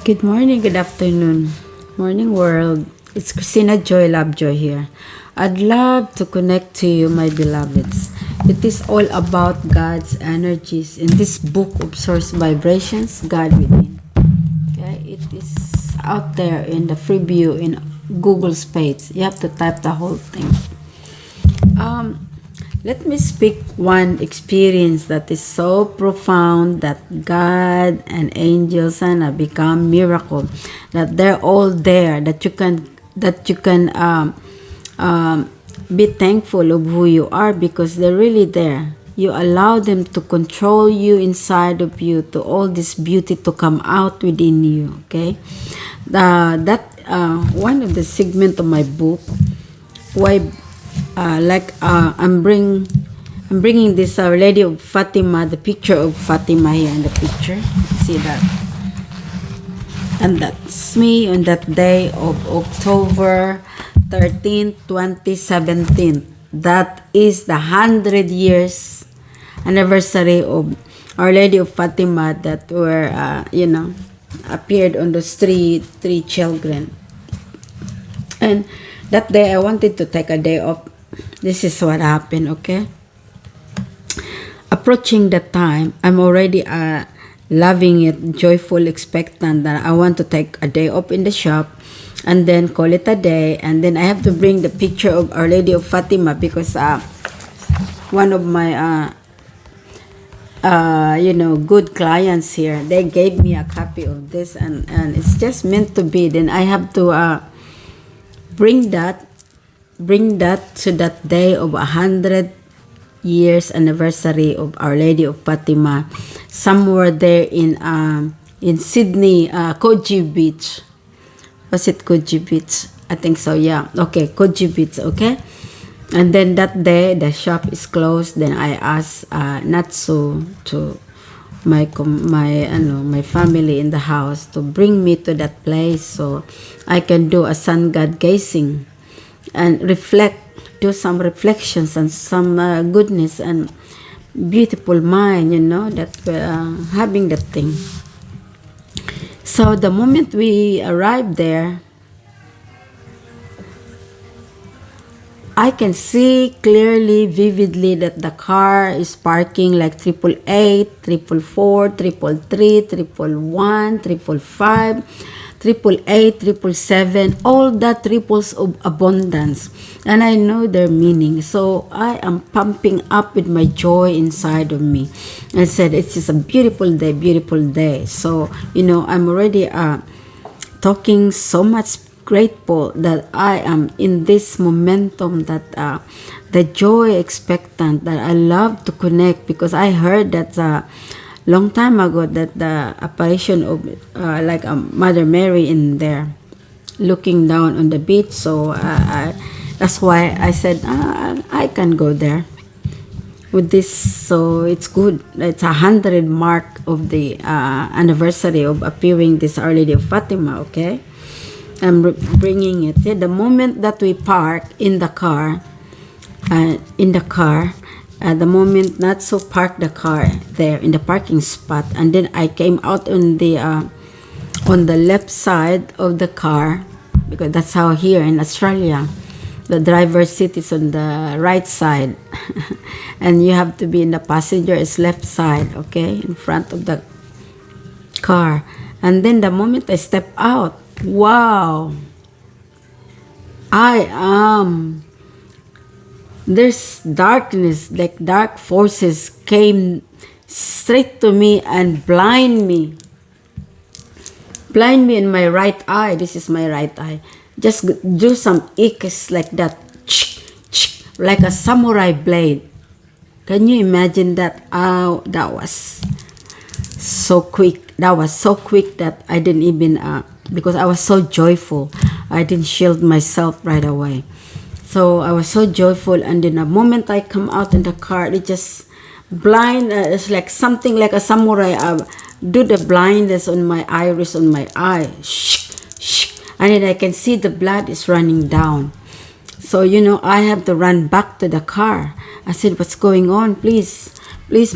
Good morning, good afternoon, morning world. It's Cristina Lovejoy here. I'd love to connect to you, my beloveds. It is all about God's energies in this book of source vibrations, God within. Okay, it is out there in the free view in Google's page. You have to type the whole thing. Let me speak one experience that is so profound that God and angels and become miracle, that they're all there, that you can be thankful of who you are because they're really there. You allow them to control you inside of you, to all this beauty to come out within you. Okay, that one of the segment of my book, why I'm bringing this Lady of Fatima, the picture of Fatima here in the picture. See that? And that's me on that day of October 13th, 2017. That is the 100 years anniversary of Our Lady of Fatima that were, appeared on those three children. And that day I wanted to take a day off. This is what happened, okay? Approaching the time, I'm already loving it, joyful, expectant that I want to take a day off in the shop and then call it a day. And then I have to bring the picture of Our Lady of Fatima because one of my, good clients here, they gave me a copy of this and it's just meant to be. Then I have to bring that to that day of 100 years anniversary of Our Lady of Fatima, somewhere there in Sydney, Koji Beach. Was it Koji Beach? I think so. Yeah. Okay, Koji Beach. Okay. And then that day the shop is closed. Then I asked Natsu to my family in the house to bring me to that place so I can do a sun god gazing and do some reflections and some goodness and beautiful mind, that having that thing. So the moment we arrived there, I can see clearly, vividly that the car is parking like 888, 444, 333, 311, 555, 888, 777, all that triples of abundance. And I know their meaning. So I am pumping up with my joy inside of me. I said, it's just a beautiful day, beautiful day. So, I'm already talking so much grateful that I am in this momentum that the joy expectant that I love to connect because I heard that long time ago that the apparition of like a Mother Mary in there looking down on the beach. So that's why I said I can go there with this. So it's good. It's 100 mark of the anniversary of appearing this Our Lady of Fatima. Okay, I'm bringing it. The moment that we park in the car, the moment not so park the car there in the parking spot, and then I came out on the left side of the car because that's how here in Australia the driver's seat is on the right side and you have to be in the passenger's left side, okay, in front of the car. And then the moment I step out, wow, there's darkness, like dark forces came straight to me and blind me in my right eye. This is my right eye. Just do some icks like that, like a samurai blade. Can you imagine that? Oh, that was so quick. That I didn't even because I was so joyful, I didn't shield myself right away. So I was so joyful, and then the moment I come out in the car, it just blind. It's like something like a samurai. Do the blindness on my iris, on my eye, and then I can see the blood is running down. So I have to run back to the car. I said, "What's going on? Please,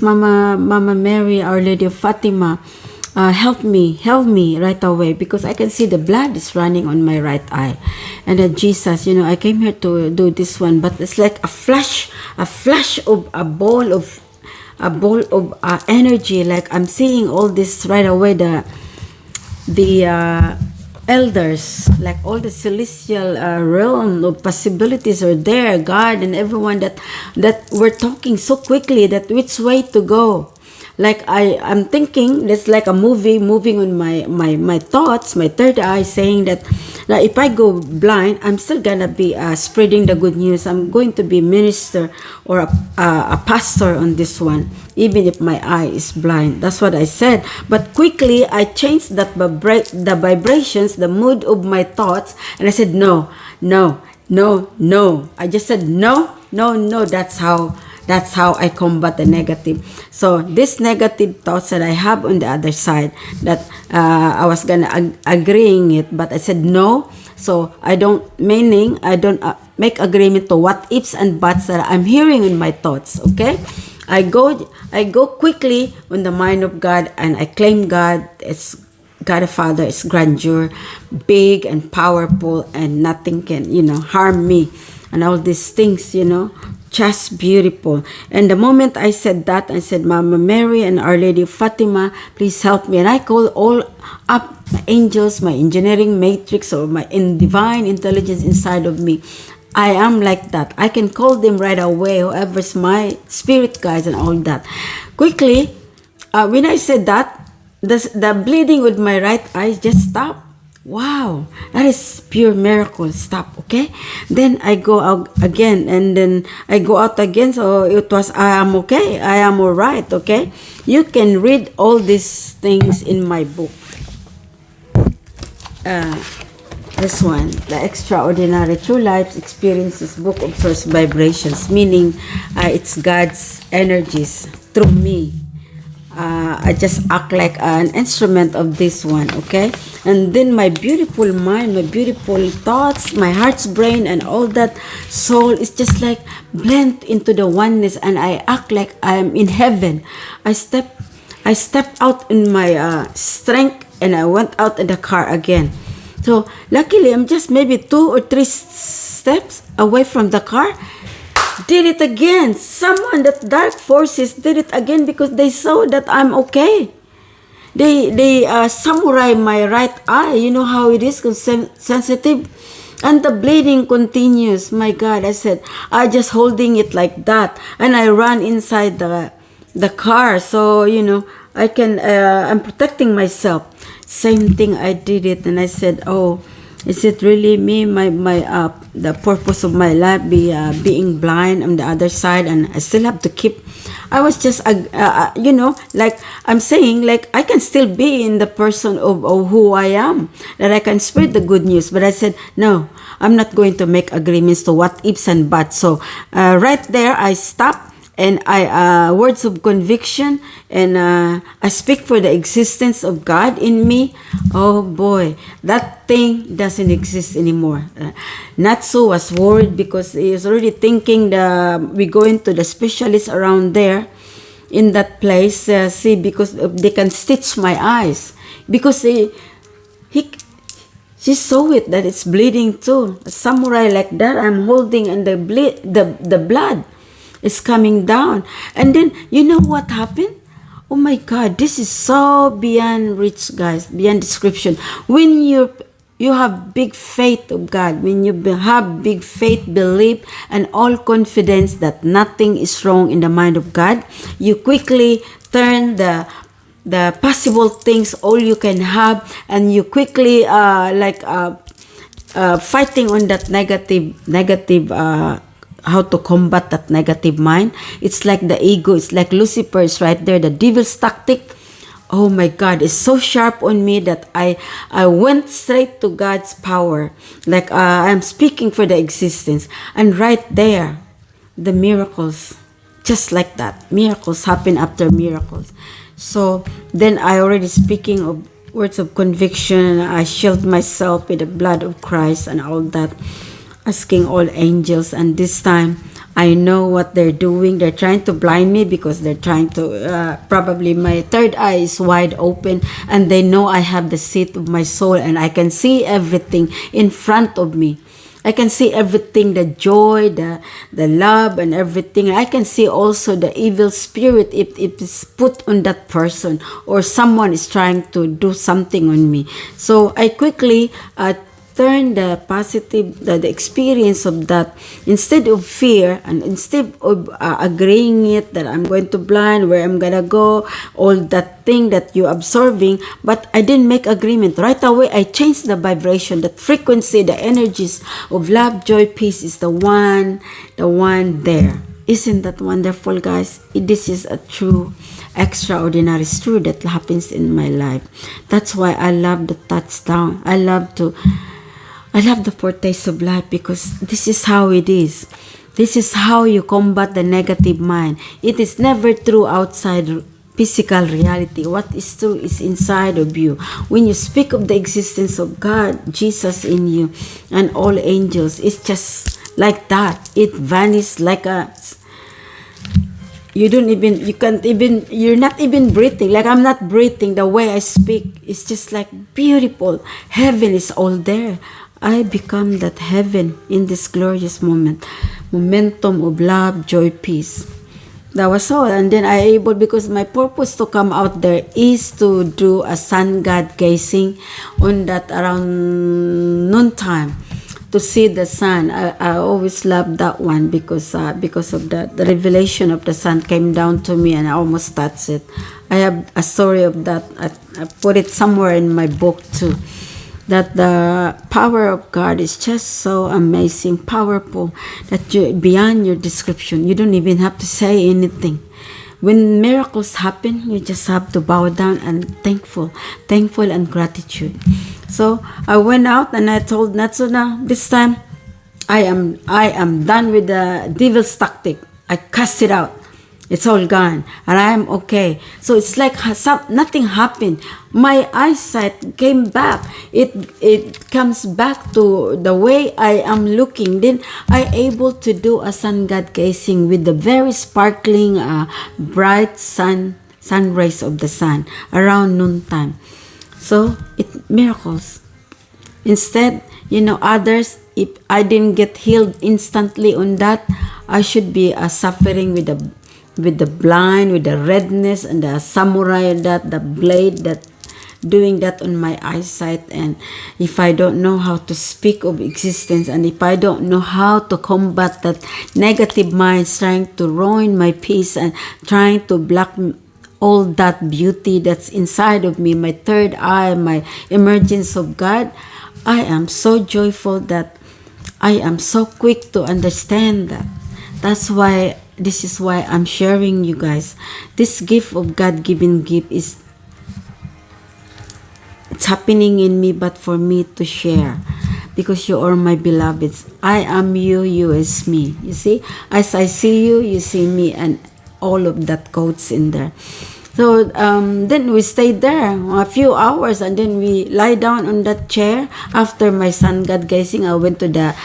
Mama Mary, Our Lady of Fatima, help me right away, because I can see the blood is running on my right eye. And then Jesus, I came here to do this one, but it's like a flash of a ball of energy. Like I'm seeing all this right away. The elders, like all the celestial realm of possibilities are there, God and everyone that were talking so quickly that which way to go. Like I'm thinking, that's like a movie moving on my thoughts, my third eye, saying that if I go blind, I'm still gonna be spreading the good news. I'm going to be minister or a pastor on this one, even if my eye is blind. That's what I said. But quickly I changed the vibrations, the mood of my thoughts, and I said no, no, no, no. I just said no, no, no. That's how I combat the negative. So this negative thoughts that I have on the other side, that I was gonna agreeing it, but I said no. So I don't make agreement to what ifs and buts that I'm hearing in my thoughts. Okay, I go quickly on the mind of God, and I claim God. It's God the Father is grandeur, big and powerful, and nothing can harm me, and all these things just beautiful. And the moment I said that, I said, Mama Mary and Our Lady of Fatima, please help me. And I call all up my angels, my engineering matrix, or my divine intelligence inside of me. I am like that. I can call them right away, whoever's my spirit guides and all that. Quickly, when I said that, the bleeding with my right eye just stopped. Wow, that is pure miracle. Stop, okay? Then I go out again, and then I go out again. So it was, I am okay. I am all right, okay? You can read all these things in my book. This one, The Extraordinary True Life Experiences Book of Source Vibrations, meaning it's God's energies through me. I just act like an instrument of this one, okay? And then my beautiful mind, my beautiful thoughts, my heart's brain, and all that soul is just like blend into the oneness, and I act like I am in heaven. I step out in my strength, and I went out in the car again. So luckily, I'm just maybe 2 or 3 steps away from the car. Did it again. Someone, that dark forces, did it again, because they saw that I'm okay. They samurai my right eye. You know how it is, sensitive, and the bleeding continues. My God, I said, I just holding it like that, and I run inside the car. So I can I'm protecting myself. Same thing, I did it, and I said, oh, is it really me? The purpose of my life being blind on the other side, and I still have to keep. I was just like I'm saying, like I can still be in the person of who I am, that I can spread the good news. But I said no, I'm not going to make agreements to what ifs and buts. So right there, I stopped. And I words of conviction, and I speak for the existence of God in me. Oh boy, that thing doesn't exist anymore. Natsu was worried because he was already thinking we go into the specialists around there in that place, because they can stitch my eyes, because she saw it that it's bleeding too. A samurai like that I'm holding, and the blood is coming down. And then you know what happened? Oh my God, this is so beyond reach, guys, beyond description. When you have big faith of God, when you have big faith, belief, and all confidence that nothing is wrong in the mind of God, you quickly turn the possible things all you can have, and you quickly fighting on that negative how to combat that negative mind. It's like the ego. It's like Lucifer is right there, the devil's tactic. Oh my God, it's so sharp on me that I went straight to God's power. Like I'm speaking for the existence. And right there, the miracles, just like that. Miracles happen after miracles. So then I already speaking of words of conviction. I shield myself with the blood of Christ and all that, asking all angels. And this time I know what they're doing. They're trying to blind me because they're trying to, probably my third eye is wide open, and they know I have the seat of my soul, and I can see everything in front of me. I can see everything, the joy, the love, and everything. I can see also the evil spirit if it's put on that person, or someone is trying to do something on me. So I quickly turn the positive, the experience of that, instead of fear, and instead of agreeing it that I'm going to blind, where I'm gonna go, all that thing that you're absorbing. But I didn't make agreement right away. I changed the vibration, that frequency, the energies of love, joy, peace is the one there. Isn't that wonderful, guys? This is a true extraordinary story that happens in my life. That's why I love the touchdown. I love the foretaste of life, because this is how it is. This is how you combat the negative mind. It is never true outside physical reality. What is true is inside of you. When you speak of the existence of God, Jesus in you, and all angels, it's just like that. It vanishes like a... you're not even breathing. Like I'm not breathing. The way I speak is just like beautiful. Heaven is all there. I become that heaven in this glorious momentum of love, joy, peace. That was all. And then I able, because my purpose to come out there is to do a sun god gazing on that around noontime, to see the sun. I always loved that one because of the revelation of the sun came down to me, and I almost touched it. I have a story of that. I put it somewhere in my book too. That the power of God is just so amazing, powerful, that you beyond your description. You don't even have to say anything. When miracles happen, you just have to bow down and thankful and gratitude. So I went out and I told Natsuna, this time I am done with the devil's tactic. I cast it out. It's all gone, and I am okay. So it's like nothing happened. My eyesight came back. It comes back to the way I am looking. Then I able to do a sun god gazing with the very sparkling, bright sun rays of the sun around noontime. So miracles. Instead, others, if I didn't get healed instantly on that, I should be suffering with the blind, with the redness, and the samurai, the blade, that doing that on my eyesight. And if I don't know how to speak of existence, and if I don't know how to combat that negative minds trying to ruin my peace and trying to block all that beauty that's inside of me, my third eye, my emergence of God, I am so joyful that I am so quick to understand that. This is why I'm sharing you guys. This gift of God-given gift it's happening in me, but for me to share, because you are my beloveds. I am you, you is me. You see, as I see you, you see me, and all of that quotes in there. So then we stayed there a few hours, and then we lie down on that chair. After my sun god gazing, I went to the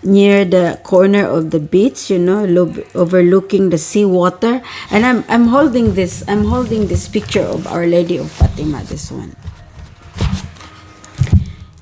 near the corner of the beach, overlooking the sea water, and I'm holding this picture of Our Lady of Fatima, this one,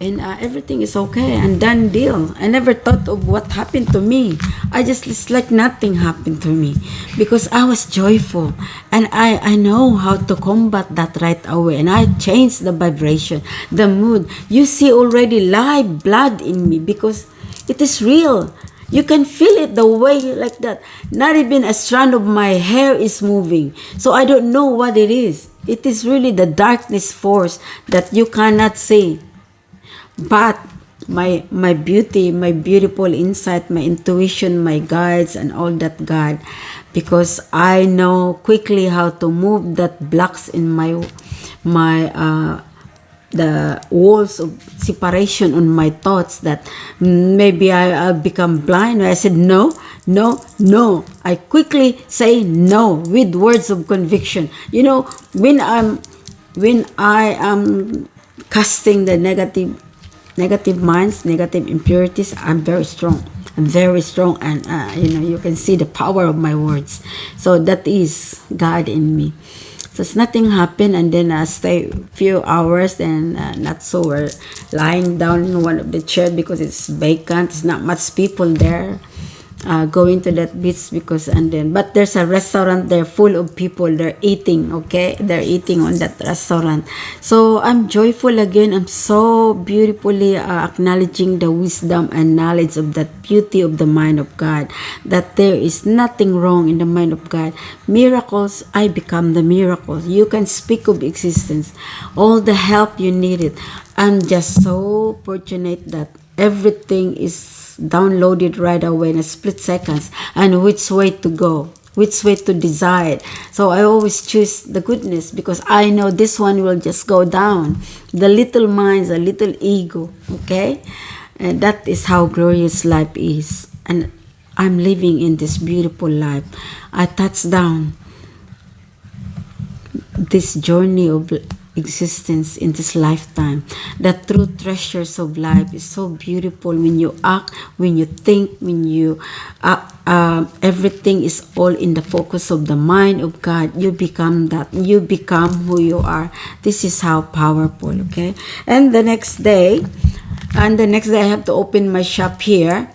and everything is okay and done deal. I never thought of what happened to me. It's like nothing happened to me, because I was joyful, and I know how to combat that right away, and I changed the vibration, the mood. You see already live blood in me, because it is real. You can feel it the way like that. Not even a strand of my hair is moving. So I don't know what it is. It is really the darkness force that you cannot see. But my beauty, my beautiful insight, my intuition, my guides, and all that God, because I know quickly how to move that blocks in my the walls of separation on my thoughts, that maybe I'll become blind. I said, no. I quickly say no with words of conviction. When I am casting the negative minds, negative impurities, I'm very strong. I'm very strong, and you can see the power of my words. So that is God in me. So nothing happened, and then I stay few hours, and not so we're lying down in one of the chair because it's vacant. It's not much people there. Going to that beach because but there's a restaurant there full of people. They're eating, okay, they're eating on that restaurant. So I'm joyful again. I'm so beautifully acknowledging the wisdom and knowledge of that beauty of the mind of God, that there is nothing wrong in the mind of God. Miracles, I become the miracles. You can speak of existence, all the help you needed. I'm just so fortunate that everything is downloaded right away in a split seconds, and which way to go, which way to decide. So I always choose the goodness because I know this one will just go down. The little minds, a little ego, okay? And that is how glorious life is. And I'm living in this beautiful life. I touch down this journey of existence in this lifetime. The true treasures of life is so beautiful when you act, when you think, when you everything is all in the focus of the mind of God. You become that. You become who you are. This is how powerful, okay? And the next day I have to open my shop here,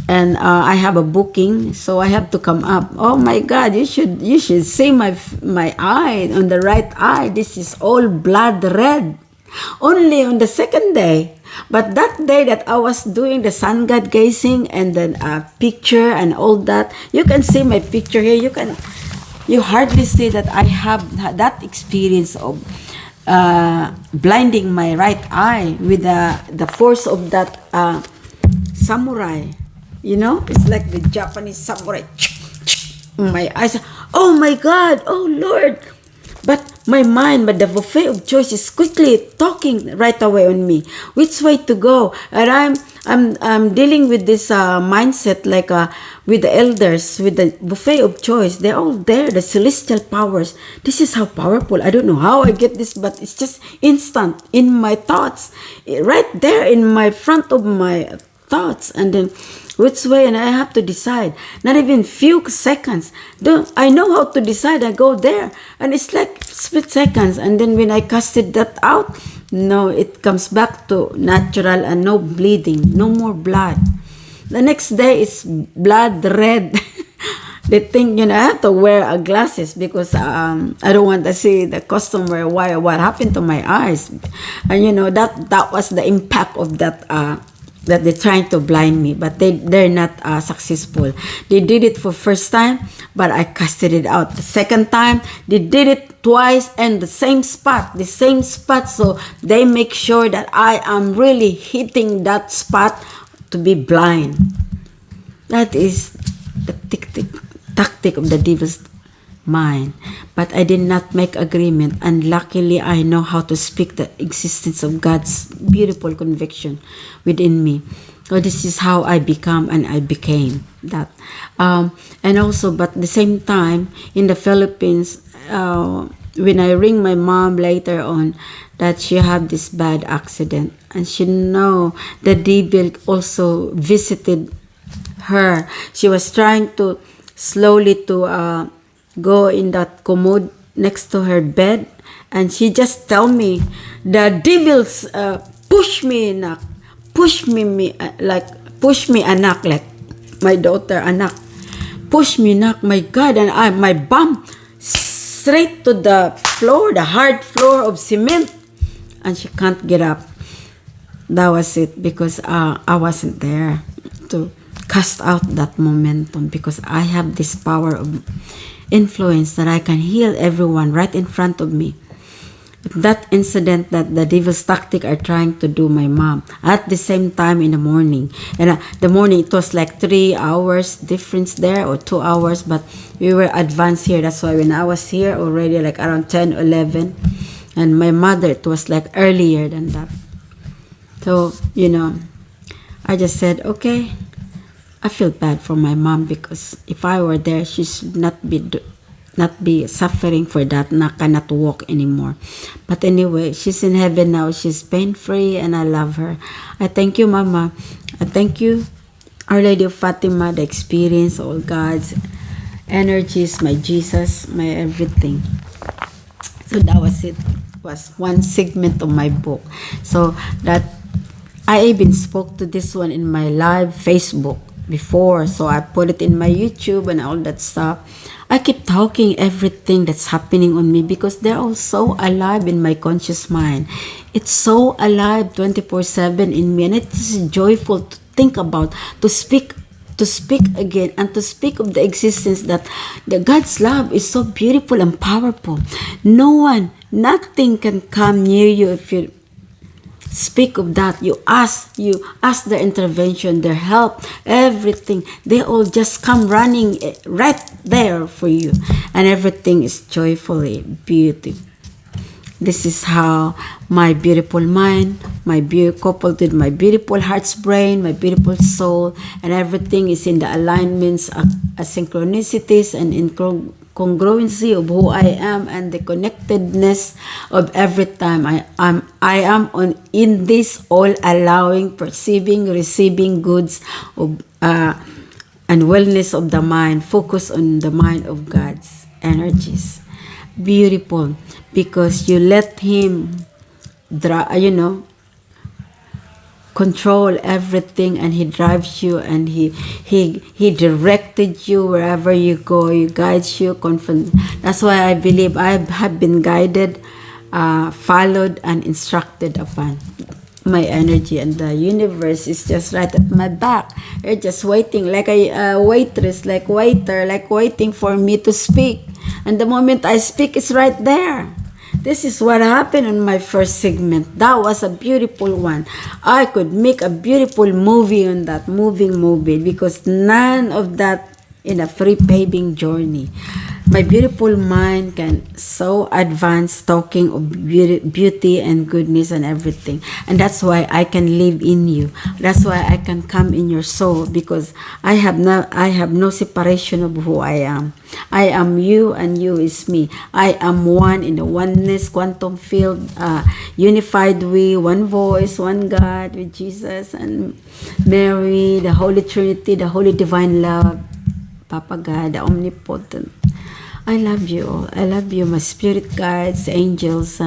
and I have a booking, so I have to come up. Oh my God, you should see my eye, on the right eye. This is all blood red. Only on the second day. But that day that I was doing the sun god gazing and then picture and all that, you can see my picture here. You hardly see that I have that experience of blinding my right eye with the force of that samurai. It's like the Japanese samurai. My eyes, oh my God, oh Lord. But my mind, but the buffet of choice is quickly talking right away on me. Which way to go? And I'm dealing with this mindset like with the elders, with the buffet of choice. They're all there, the celestial powers. This is how powerful. I don't know how I get this, but it's just instant in my thoughts. Right there in my front of my thoughts. And then which way, and I have to decide. Not even few seconds. I know how to decide. I go there, and it's like split seconds. And then when I casted that out, no, it comes back to natural and no bleeding, no more blood. The next day it's blood red. They think, I have to wear glasses because I don't want to see the customer what happened to my eyes. And that was the impact of that that they're trying to blind me, but they're not successful. They did it for first time, but I casted it out. The second time, they did it twice and the same spot. So they make sure that I am really hitting that spot to be blind. That is the tactic of the devil's mind. But I did not make agreement, and luckily I know how to speak the existence of God's beautiful conviction within me. So this is how I become and I became that. And also, but at the same time, in the Philippines, when I ring my mom later on that she had this bad accident, and she know the devil also visited her. She was trying to slowly to go in that commode next to her bed, and she just tell me, the devils push me anak, push me anak, like my daughter anak, push me anak, my God, and my bum straight to the floor, the hard floor of cement, and she can't get up. That was it, because I wasn't there to cast out that momentum, because I have this power of influence that I can heal everyone right in front of me. That incident that the devil's tactic are trying to do my mom at the same time in the morning. And the morning, it was like 3 hours difference there, or 2 hours, but we were advanced here. That's why when I was here already like around 10, 11, and my mother, it was like earlier than that. So, I just said, okay, I feel bad for my mom, because if I were there, she should not be suffering for that, cannot walk anymore. But anyway, she's in heaven now. She's pain-free, and I love her. I thank you, Mama. I thank you Our Lady of Fatima, the experience, all God's energies, my Jesus, my everything. So that was it. Was one segment of my book. So that I even spoke to this one in my live Facebook before. So I put it in my YouTube and all that stuff. I keep talking everything that's happening on me because they're all so alive in my conscious mind. It's so alive 24/7 in me, and it's joyful to think about, to speak again, and to speak of the existence that the God's love is so beautiful and powerful. No one, nothing can come near you if you speak of that. You ask their intervention, their help, everything. They all just come running right there for you, and everything is joyfully beautiful. This is how my beautiful mind, coupled with my beautiful heart's brain, my beautiful soul, and everything is in the alignments, synchronicities, and congruency of who I am, and the connectedness of every time I am on in this all allowing, perceiving, receiving goods of and wellness of the mind. Focus on the mind of God's energies. Beautiful, because you let him control everything, and he drives you, and he directed you wherever you go. He guides you confident. That's why I believe I have been guided, followed, and instructed upon. My energy and the universe is just right at my back. They're just waiting, like a waitress, like waiter, like waiting for me to speak. And the moment I speak, it's right there. This is what happened on my first segment. That was a beautiful one. I could make a beautiful movie on that, moving movie, because none of that in a free paving journey. My beautiful mind can so advance talking of beauty and goodness and everything. And that's why I can live in you. That's why I can come in your soul, because I have no separation of who I am. I am you, and you is me. I am one in the oneness quantum field, unified we, one voice, one God with Jesus and Mary, the Holy Trinity, the Holy Divine Love, Papa God, the Omnipotent. I love you all. I love you, my spirit guides, angels.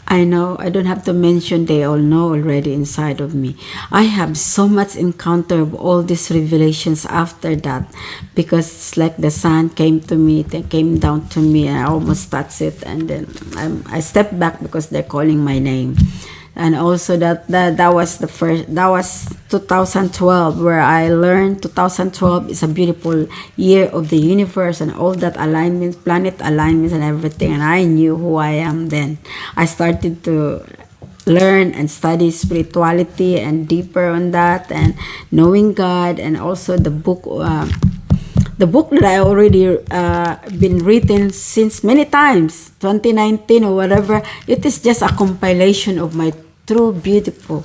I know, I don't have to mention, they all know already inside of me. I have so much encounter of all these revelations after that, because it's like the sun came to me, they came down to me, and I almost touched it, and then I stepped back because they're calling my name. And also that was that was 2012, where I learned 2012 is a beautiful year of the universe and all that alignments, planet alignments and everything. And I knew who I am then. I started to learn and study spirituality and deeper on that, and knowing God, and also the book that I already been written since many times, 2019 or whatever. It is just a compilation of my true beautiful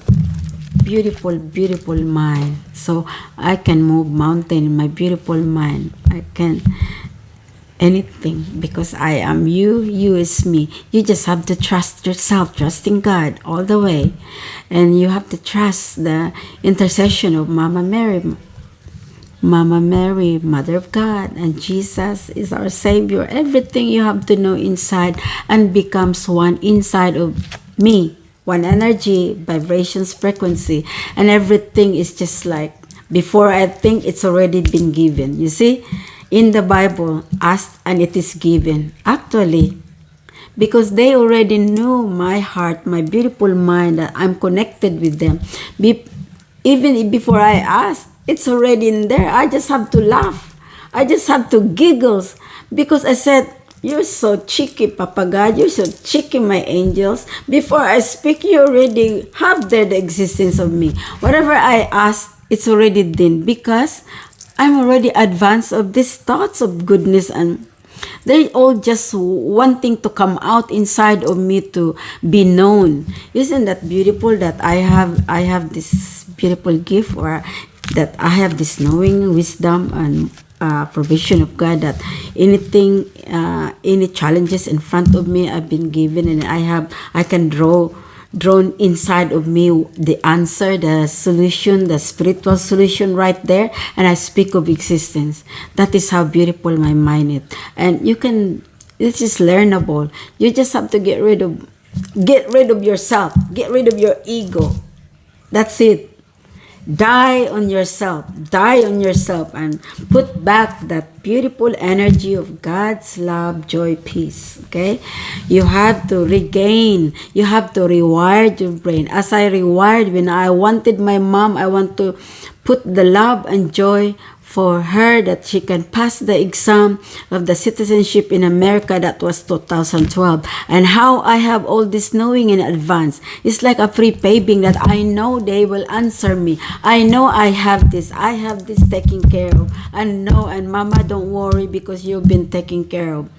mind. So I can move mountain in my beautiful mind. I can anything, because I am you, you is me. You just have to trust yourself, trust in God all the way. And you have to trust the intercession of Mama Mary, Mother of God, and Jesus is our Savior. Everything you have to know inside, and becomes one inside of me. One energy, vibrations, frequency, and everything is just like before I think, it's already been given. You see, in the Bible, asked and it is given. Actually, because they already knew my heart, my beautiful mind, that I'm connected with them. Even before I asked, it's already in there. I just have to laugh. I just have to giggle, because I said, you're so cheeky, Papa God. You're so cheeky, my angels. Before I speak, you already have there the existence of me. Whatever I ask, it's already done, because I'm already advanced of these thoughts of goodness, and they all just wanting to come out inside of me to be known. Isn't that beautiful that I have this beautiful gift, or that I have this knowing, wisdom, and provision of God, that anything, any challenges in front of me, I've been given, and I can draw drawn inside of me the answer, the solution, the spiritual solution right there, and I speak of existence. That is how beautiful my mind is. And you can, this is learnable. You just have to get rid of yourself, get rid of your ego. That's it. Die on yourself, and put back that beautiful energy of God's love, joy, peace. Okay, you have to regain, you have to rewire your brain. As I rewired when I wanted my mom, I want to put the love and joy for her that she can pass the exam of the citizenship in America. That was 2012. And how I have all this knowing in advance. It's like a pre-paving that I know they will answer me. I know I have this taken care of. And no, and Mama, don't worry because you've been taken care of.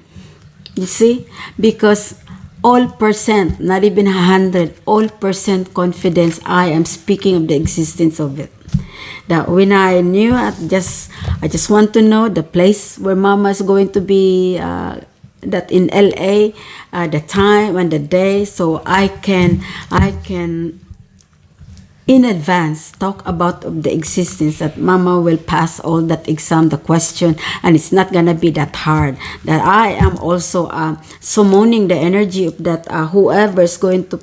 You see? Because all percent, not even 100, all percent confidence, I am speaking of the existence of it. That when I knew, I just want to know the place where Mama is going to be, that in LA, the time and the day, so I can in advance talk about the existence that Mama will pass all that exam, the question, and it's not gonna be that hard. That I am also summoning the energy of that whoever is going to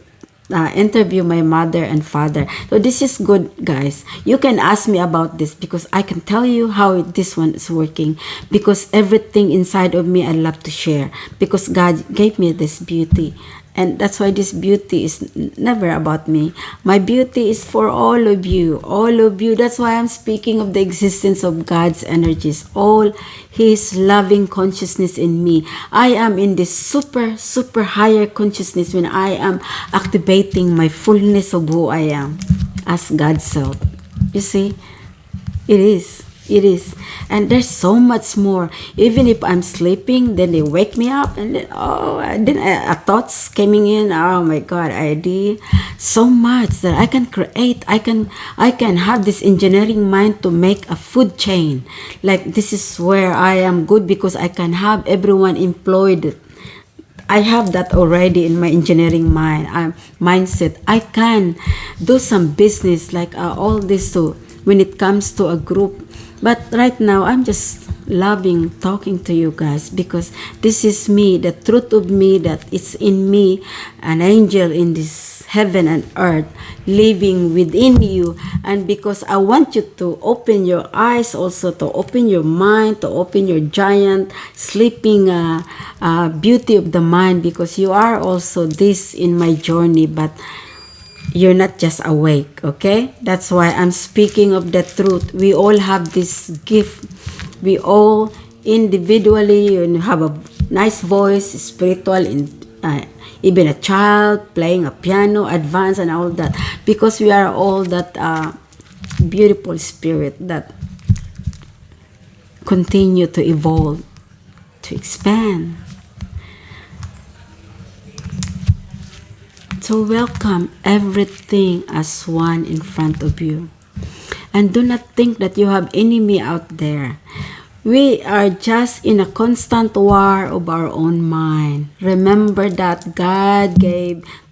interview my mother and father. So this is good, guys. You can ask me about this because I can tell you how this one is working, because everything inside of me I love to share, because God gave me this beauty. And that's why this beauty is never about me. My beauty is for all of you. All of you. That's why I'm speaking of the existence of God's energies. All His loving consciousness in me. I am in this super, super higher consciousness when I am activating my fullness of who I am as God's self. You see? It is. It is. And there's so much more. Even if I'm sleeping, then they wake me up, and then thoughts coming in. Oh my God, idea. So much that I can create. I can have this engineering mind to make a food chain. Like this is where I am good because I can have everyone employed. I have that already in my engineering mindset. I can do some business like all this too when it comes to a group. But right now, I'm just loving talking to you guys because this is me, the truth of me that it's in me, an angel in this heaven and earth living within you. And because I want you to open your eyes also, to open your mind, to open your giant sleeping beauty of the mind, because you are also this in my journey, but you're not just awake, okay? That's why I'm speaking of the truth. We all have this gift. We all individually have a nice voice, spiritual, even a child playing a piano, advanced and all that. Because we are all that beautiful spirit that continue to evolve, to expand. So welcome everything as one in front of you. And do not think that you have enemy out there. We are just in a constant war of our own mind. Remember that God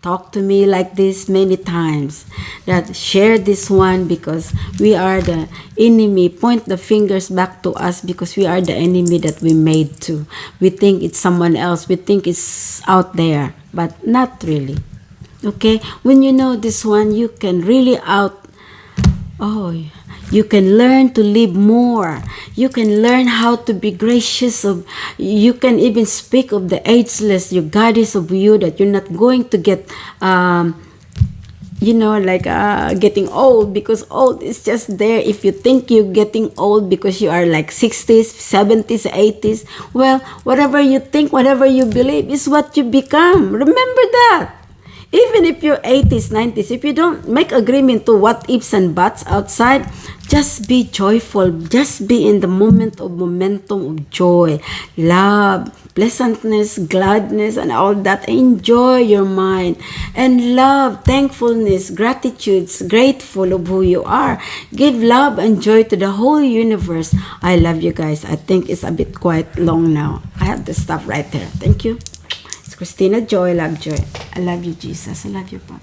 talked to me like this many times. That share this one because we are the enemy. Point the fingers back to us because we are the enemy that we made to. We think it's someone else. We think it's out there. But not really. Okay, when you know this one, you can really you can learn to live more. You can learn how to be gracious you can even speak of the ageless, your goddess of you, that you're not going to get getting old, because old is just there. If you think you're getting old because you are like 60s, 70s, 80s, well, whatever you think, whatever you believe is what you become. Remember that. Even if you're 80s, 90s, if you don't make agreement to what ifs and buts outside, just be joyful. Just be in the momentum of joy, love, pleasantness, gladness, and all that. Enjoy your mind. And love, thankfulness, gratitudes, grateful of who you are. Give love and joy to the whole universe. I love you guys. I think it's a bit quite long now. I have to stop right there. Thank you. Cristina, Joy, Lovejoy. I love you, Jesus. I love you, Papa.